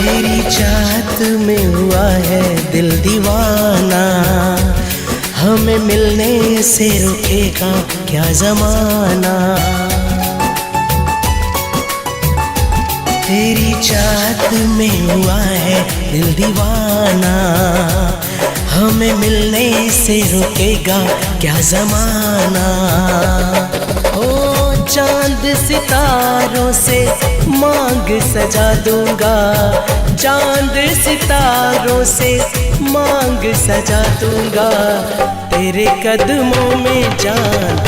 तेरी चाहत में हुआ है दिल दीवाना, हमें मिलने से रुकेगा क्या जमाना। तेरी चाहत में हुआ है दिल दीवाना, हमें मिलने से रुकेगा क्या जमाना। ओ चांद सितारों से मांग सजा दूंगा, चांद सितारों से मांग सजा दूंगा। तेरे कदमों में जान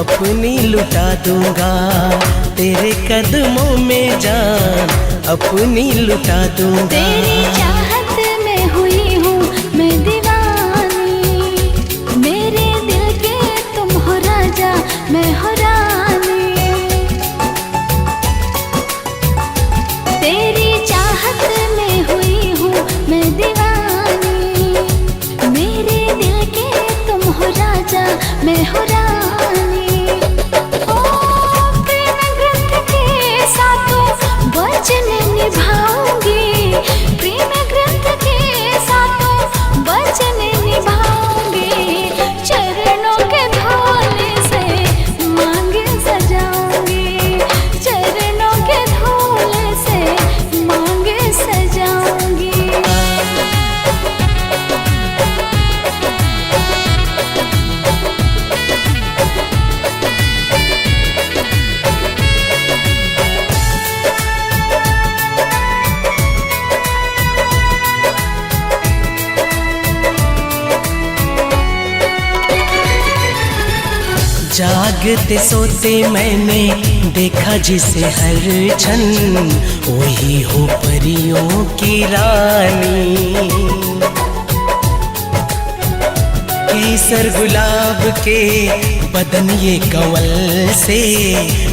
अपनी लुटा दूंगा, तेरे कदमों में जान अपनी लुटा दूंगा। तेरी चाहत में हुई हूँ मैं दीवानी, मेरे दिल के तुम हो राजा मैं हो रानी। तेरी चाहत में हुई हूँ मैं दीवानी, मेरे दिल के तुम हो राजा मैं हो रानी। ओ प्रेम ग्रंथ के साथों वचन निभाऊंगी, प्रेम ग्रंथ के साथों वचन निभाऊंगी। चरणों के धोले से मांग सजाऊंगी, चरणों के धोले से मांग सजाऊंगी। जागते सोते मैंने देखा जिसे हर क्षण, वही हो परियों की रानी। केसर गुलाब के बदन ये कंवल से,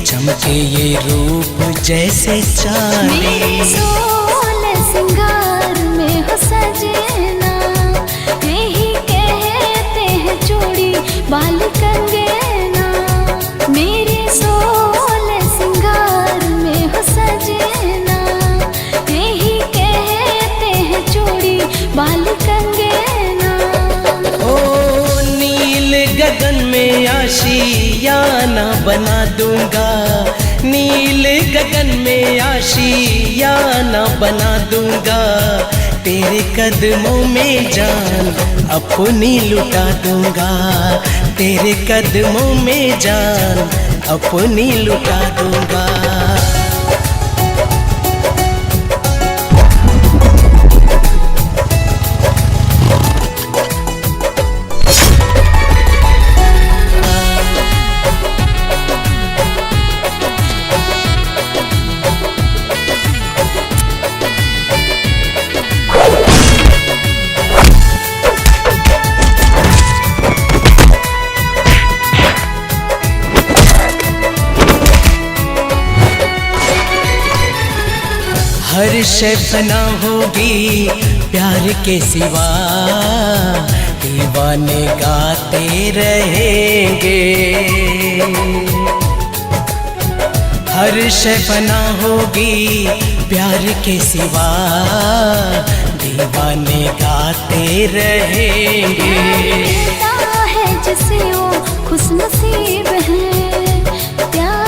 चमके ये रूप जैसे चांदी। मेरे सोलह सिंगार में हो सजना, यही कहते हैं चूड़ी बाल कंगना। मेरे सोलह सिंगार में हो सजना, यही कहते हैं चूड़ी बाल कंगना। ओ नील गगन में आशियाना बना दूंगा, नील गगन में आशियाना बना दूंगा। तेरे कदमों में जान अपनी लुटा दूंगा, तेरे कदमों में जान अपनी लुटा दूंगा। हर शय फना होगी प्यार के सिवा, दीवाने गाते रहेंगे। हर शय फना होगी प्यार के सिवा, दीवाने गाते रहेंगे। है जिसे वो खुश नसीब है, प्यार